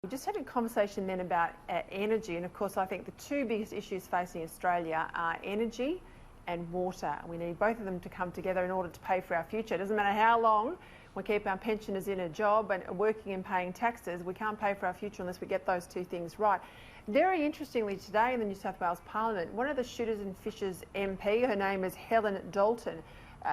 We're just having a conversation then about energy, and of course I think the two biggest issues facing Australia are energy and water. We need both of them to come together in order to pay for our future. It doesn't matter how long we keep our pensioners in a job and working and paying taxes, we can't pay for our future unless we get those two things right. Very interestingly, today in the New South Wales Parliament, one of the Shooters and Fishers MP, her name is Helen Dalton,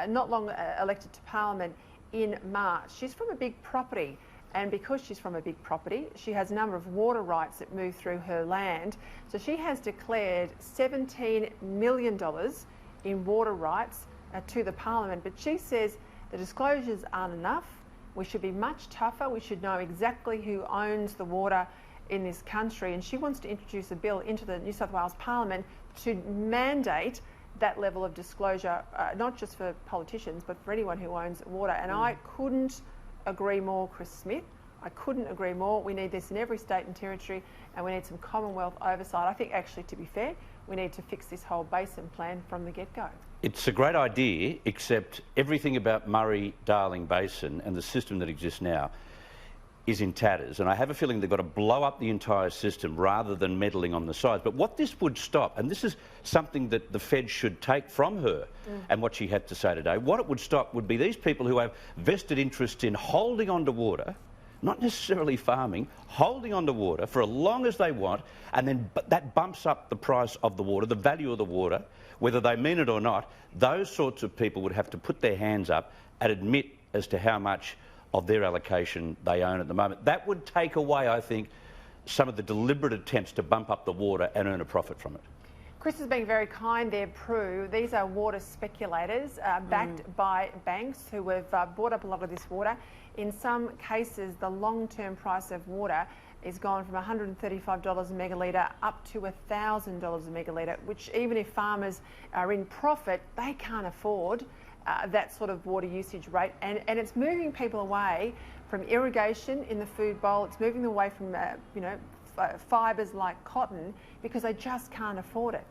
not long elected to Parliament in March. She's from a big property, and because she's from a big property, she has a number of water rights that move through her land. So she has declared $17 million in water rights to the Parliament, but she says the disclosures aren't enough. We should be much tougher. We should know exactly who owns the water in this country, and she wants to introduce a bill into the New South Wales Parliament to mandate that level of disclosure, not just for politicians, but for anyone who owns water. And I couldn't agree more, Chris Smith. I couldn't agree more. We need this in every state and territory, and we need some Commonwealth oversight. I think actually, to be fair, we need to fix this whole basin plan from the get-go. It's a great idea, except everything about Murray-Darling Basin and the system that exists now is in tatters, and I have a feeling they've got to blow up the entire system rather than meddling on the sides. But what this would stop, and this is something that the Fed should take from her and what she had to say today, what it would stop would be these people who have vested interests in holding on to water, not necessarily farming, holding on to water for as long as they want, and then that bumps up the price of the water, the value of the water, whether they mean it or not. Those sorts of people would have to put their hands up and admit as to how much of their allocation they own at the moment. That would take away, I think, some of the deliberate attempts to bump up the water and earn a profit from it. Chris is being very kind there, Prue. These are water speculators backed by banks who have bought up a lot of this water. In some cases, the long-term price of water is gone from $135 a megalitre up to $1,000 a megalitre, which even if farmers are in profit, they can't afford that sort of water usage rate, and it's moving people away from irrigation in the food bowl. It's moving them away from fibres like cotton because they just can't afford it.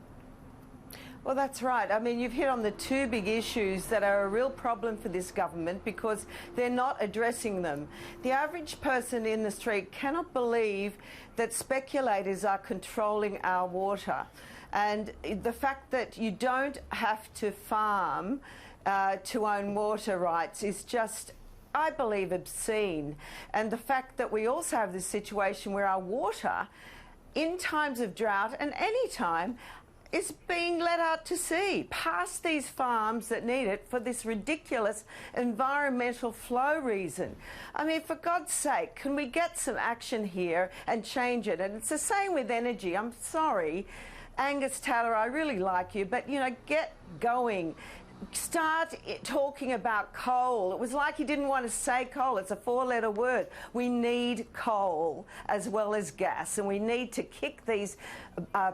Well, that's right. I mean, you've hit on the two big issues that are a real problem for this government because they're not addressing them. The average person in the street cannot believe that speculators are controlling our water, and the fact that you don't have to farm to own water rights is just, I believe, obscene. And the fact that we also have this situation where our water, in times of drought and any time, is being let out to sea, past these farms that need it for this ridiculous environmental flow reason. I mean, for God's sake, can we get some action here and change it? And it's the same with energy. I'm sorry, Angus Taylor, I really like you, but, you know, get going. Start talking about coal. It was like he didn't want to say coal. It's a four-letter word. We need coal as well as gas, and we need to kick these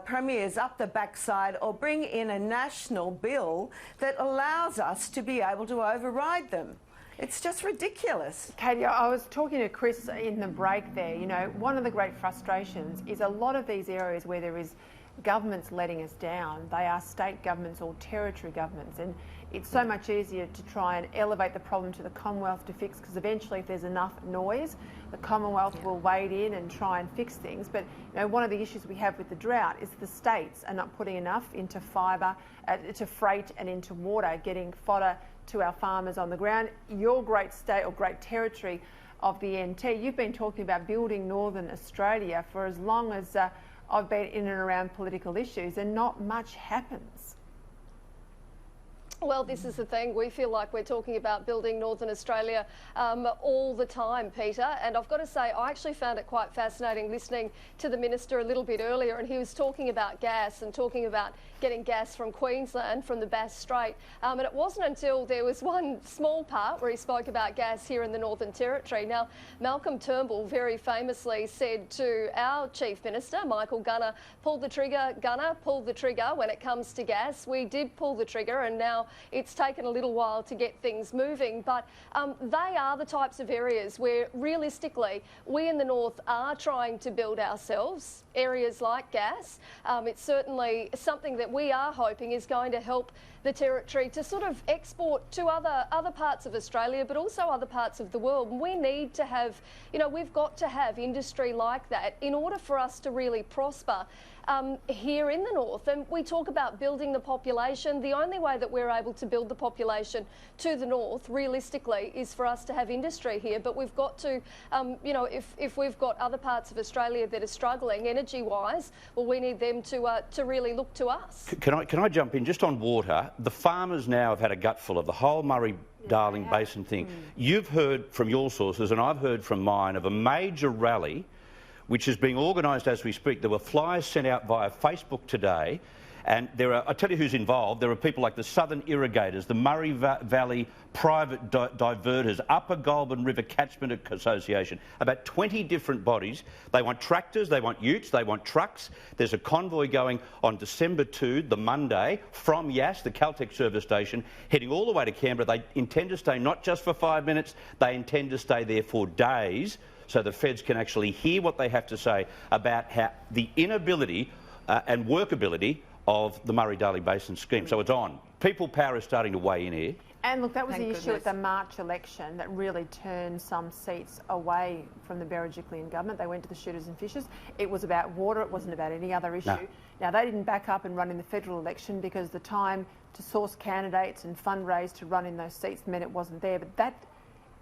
premiers up the backside or bring in a national bill that allows us to be able to override them. It's just ridiculous. Katie, I was talking to Chris in the break there. You know, one of the great frustrations is a lot of these areas where there is governments letting us down, they are state governments or territory governments, and it's so much easier to try and elevate the problem to the Commonwealth to fix, because eventually if there's enough noise, the Commonwealth will wade in and try and fix things. But you know, one of the issues we have with the drought is the states are not putting enough into fibre, to freight and into water, getting fodder to our farmers on the ground. Your great state or great territory of the NT, you've been talking about building Northern Australia for as long as I've been in and around political issues, and not much happens. Well, this is the thing. We feel like we're talking about building Northern Australia all the time, Peter. And I've got to say, I actually found it quite fascinating listening to the Minister a little bit earlier, and he was talking about gas and talking about getting gas from Queensland, from the Bass Strait. And it wasn't until there was one small part where he spoke about gas here in the Northern Territory. Now, Malcolm Turnbull very famously said to our Chief Minister, Michael Gunner, pull the trigger, Gunner, pull the trigger when it comes to gas. We did pull the trigger, and now it's taken a little while to get things moving, but they are the types of areas where realistically we in the north are trying to build ourselves, areas like gas. It's certainly something that we are hoping is going to help the territory to sort of export to other parts of Australia, but also other parts of the world. We need to have, we've got to have industry like that in order for us to really prosper here in the north. And we talk about building the population. The only way that we're able to build the population to the north, realistically, is for us to have industry here. But we've got to, if we've got other parts of Australia that are struggling energy-wise, well, we need them to really look to us. Can I jump in just on water? The farmers now have had a gutful of the whole Murray-Darling Basin thing. You've heard from your sources, and I've heard from mine, of a major rally which is being organised as we speak. There were flyers sent out via Facebook today, and I'll tell you who's involved. There are people like the Southern Irrigators, the Murray Valley Private Diverters, Upper Goulburn River Catchment Association, about 20 different bodies. They want tractors, they want utes, they want trucks. There's a convoy going on December 2, the Monday, from Yass, the Caltex service station, heading all the way to Canberra. They intend to stay not just for 5 minutes, they intend to stay there for days, so the feds can actually hear what they have to say about how the inability and workability of the Murray-Darling Basin scheme. So it's on. People power is starting to weigh in here. And look, that was Thank the issue goodness. at the March election that really turned some seats away from the Berejiklian government. They went to the shooters and fishers. It was about water, it wasn't about any other issue. No. Now, they didn't back up and run in the federal election because the time to source candidates and fundraise to run in those seats meant it wasn't there. But that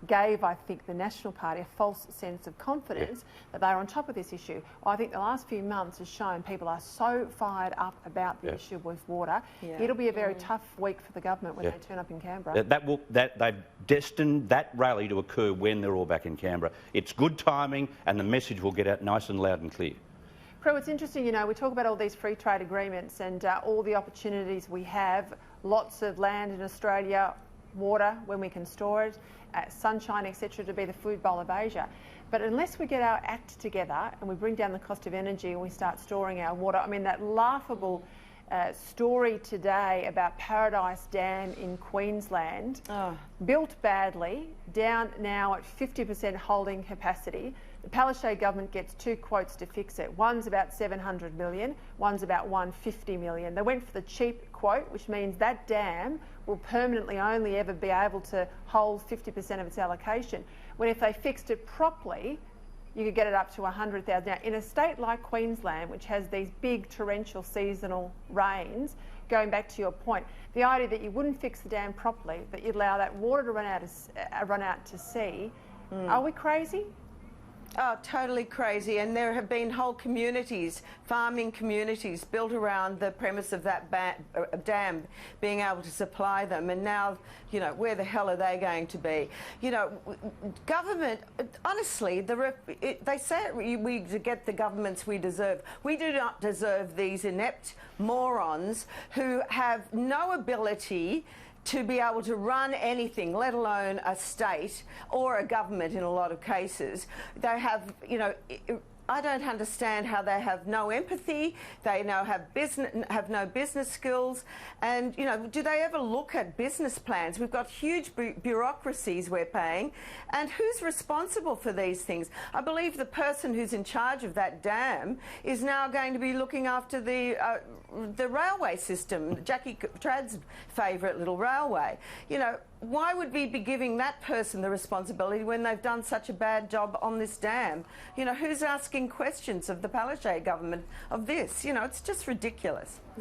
gave, I think, the National Party a false sense of confidence that they were on top of this issue. I think the last few months has shown people are so fired up about the issue with water. It'll be a very tough week for the government when they turn up in Canberra. They've destined that rally to occur when they're all back in Canberra. It's good timing, and the message will get out nice and loud and clear. Prue, it's interesting, we talk about all these free trade agreements and all the opportunities we have, lots of land in Australia, water when we can store it, sunshine, etc., to be the food bowl of Asia. But unless we get our act together and we bring down the cost of energy and we start storing our water, I mean, that laughable story today about Paradise Dam in Queensland, built badly, down now at 50% holding capacity. The Palaszczuk Government gets 2 quotes to fix it. One's about 700 million, one's about 150 million. They went for the cheap quote, which means that dam will permanently only ever be able to hold 50% of its allocation, when if they fixed it properly, you could get it up to 100,000. Now, in a state like Queensland, which has these big torrential seasonal rains, going back to your point, the idea that you wouldn't fix the dam properly, but you'd allow that water to run out to sea, are we crazy? Oh, totally crazy. And there have been whole communities, farming communities, built around the premise of that dam being able to supply them. And now, where the hell are they going to be? Government, honestly, they say we get the governments we deserve. We do not deserve these inept morons who have no ability to be able to run anything, let alone a state or a government in a lot of cases. They have, I don't understand how they have no empathy, they now have no business skills, and, do they ever look at business plans? We've got huge bureaucracies we're paying, and who's responsible for these things? I believe the person who's in charge of that dam is now going to be looking after the railway system, Jackie Trad's favourite little railway. Why would we be giving that person the responsibility when they've done such a bad job on this dam? Who's asking questions of the Palaszczuk government of this? It's just ridiculous.